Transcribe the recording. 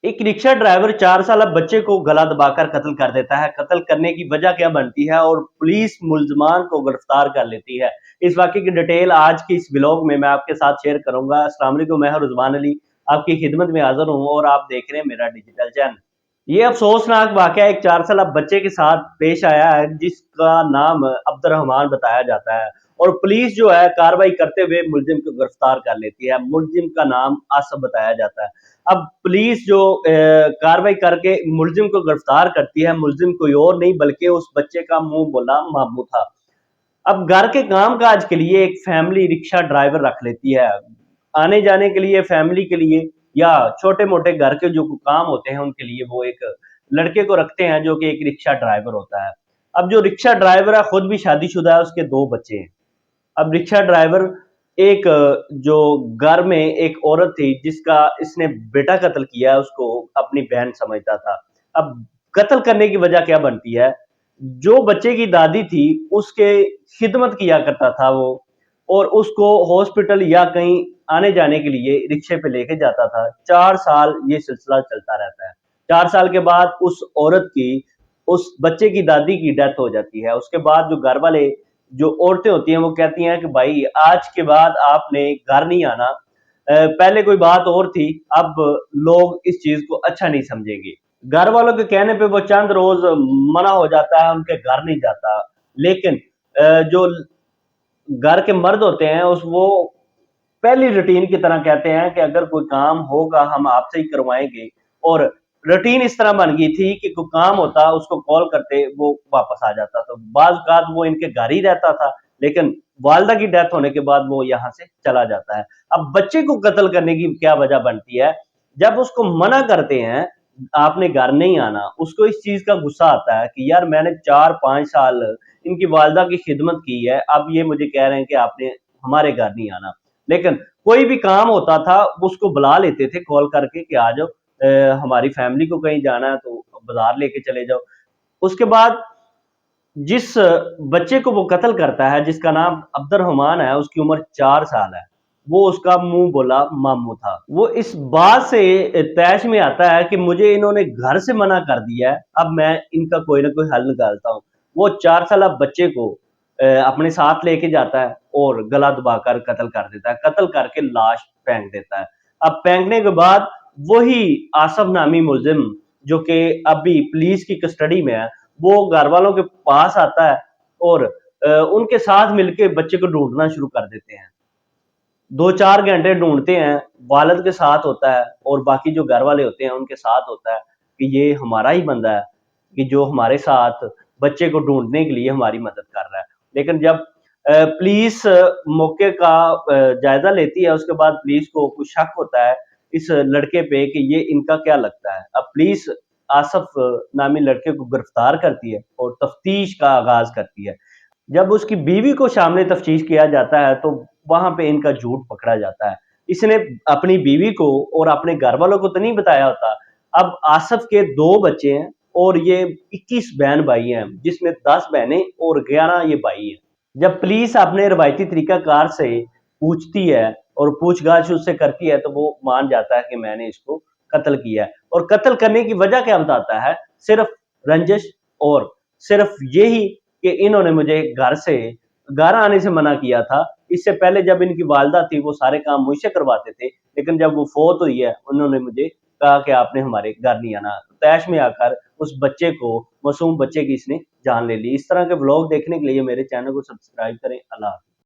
एक rickshaw driver 4 साल बच्चे को गला दबाकर कत्ल कर देता है। कत्ल करने की वजह क्या बनती है और पुलिस मुल्ज़मान को गिरफ्तार कर लेती है। इस वाक़ये की डिटेल आज की इस व्लॉग में मैं आपके साथ शेयर करूँगा। अस्सलाम वालेकुम, मैं हूँ रिज़वान अली, आपकी खिदमत में हाज़िर हूँ और आप देख रहे हैं मेरा डिजिटल चैनल। ये अफ़सोसनाक वाक़या एक 4 साल बच्चे के साथ पेश आया है, जिसका नाम अब्दुर्रहमान बताया जाता है और पुलिस जो है कार्रवाई करते हुए मुल्ज़िम को गिरफ्तार कर लेती है। मुल्ज़िम का नाम आसिफ बताया जाता है। अब पुलिस जो कार्रवाई करके मुल्ज़िम को गिरफ्तार करती है, मुल्ज़िम कोई और नहीं बल्कि उस बच्चे का मुँह बोला मामू था। अब घर के काम-काज के लिए एक फैमिली रिक्शा ड्राइवर रख लेती है। आने-जाने के लिए, फैमिली के लिए या छोटे-मोटे घर के जो काम होते हैं उनके लिए वो एक लड़के को रखते हैं जो कि एक रिक्शा ड्राइवर होता है। अब जो रिक्शा ड्राइवर है खुद भी शादीशुदा है, उसके 2 बच्चे हैं। अब रिक्शा ड्राइवर एक जो घर में एक औरत थी जिसका इसने बेटा कत्ल किया, उसको अपनी बहन समझता था। अब कत्ल करने की वजह क्या बनती है? जो बच्चे की दादी थी उसके खिदमत किया करता था वो और उसको हॉस्पिटल या कहीं आने-जाने के लिए रिक्शे पे लेके जाता था। 4 साल ये सिलसिला चलता रहता है। 4 साल के बाद उस औरत की, उस बच्चे की दादी की डेथ हो जाती है। उसके बाद जो घर वाले, जो औरतें होती हैं वो कहती हैं कि भाई आज के बाद आपने घर नहीं आना। पहले कोई बात और थी, अब लोग इस चीज़ को अच्छा नहीं समझेंगे। घर वालों के कहने पे वो चंद रोज़ मना हो जाता है, उनके घर नहीं जाता। लेकिन जो घर के मर्द होते हैं उस वो पहली रूटीन की तरह कहते हैं कि अगर कोई काम होगा हम आपसे ही करवाएँगे और रूटीन इस तरह बन गई थी कि कोई काम होता उसको कॉल करते वो वापस आ जाता था। बाज़ औक़ात वो इनके घर ही रहता था, लेकिन वालिदा की डेथ होने के बाद वो यहाँ से चला जाता है। अब बच्चे को कत्ल करने की क्या वजह बनती है? जब उसको मना करते हैं, आपने घर नहीं आना, उसको इस चीज़ का गुस्सा आता है कि यार मैंने 4-5 साल इनकी वालिदा की खिदमत की है, अब ये मुझे कह रहे हैं कि आपने हमारे घर नहीं आना। लेकिन कोई भी काम होता था उसको बुला लेते थे कॉल करके कि आ जाओ, हमारी फैमिली को कहीं जाना है तो बाजार लेके चले जाओ। उसके बाद जिस बच्चे को वो कत्ल करता है जिसका नाम अब्दुर्रहमान है, उसकी उम्र 4 साल है। वो उसका मुँह बोला मामू था। वो इस बात से तैश में आता है कि मुझे इन्होंने घर से मना कर दिया है, अब मैं इनका कोई ना कोई हल निकालता हूँ। वो 4 साल बच्चे को अपने साथ लेके जाता है और गला दबाकर कत्ल कर देता है। कत्ल करके लाश फेंक देता है। अब फेंकने के बाद वही आसिफ नामी मुल्ज़िम जो कि अभी पुलिस की कस्टडी में है, वो घर वालों के पास आता है और उनके साथ मिलके बच्चे को ढूँढना शुरू कर देते हैं। 2-4 घंटे ढूँढते हैं, वालिद के साथ होता है और बाकी जो घर वाले होते हैं उनके साथ होता है कि ये हमारा ही बंदा है, कि जो हमारे साथ बच्चे को ढूँढने के लिए हमारी मदद कर रहा है। लेकिन जब पुलिस मौके का जायज़ा लेती है, उसके बाद पुलिस को कुछ शक होता है इस लड़के पे कि ये इनका क्या लगता है। अब पुलिस आसिफ नामी लड़के को गिरफ्तार करती है और तफ्तीश का आगाज़ करती है। जब उसकी बीवी को सामने तफ्तीश किया जाता है तो वहाँ पे इनका झूठ पकड़ा जाता है। इसने अपनी बीवी को और अपने घरवालों को तो नहीं बताया होता। अब आसिफ के 2 बच्चे हैं और ये 21 बहन-भाई हैं, जिसमें 10 बहनें और 11 ये भाई हैं। जब पुलिस अपने रवायती तरीक़ाकार से पूछती है और पूछ-गाछ उससे करती है तो वो मान जाता है कि मैंने इसको कत्ल किया है और कत्ल करने की वजह क्या बताता है? सिर्फ़ रंजिश और सिर्फ़ यही कि इन्होंने मुझे घर आने से मना किया था। इससे पहले जब इनकी वालिदा थी वो सारे काम मुझसे करवाते थे, लेकिन जब वो फ़ौत हुई है उन्होंने मुझे कहा कि आपने हमारे घर नहीं आना। तैश में आकर उस बच्चे को, मासूम बच्चे की इसने जान ले ली। इस तरह के व्लॉग देखने के लिए मेरे चैनल को सब्सक्राइब करें। अल्लाह हाफ़िज़।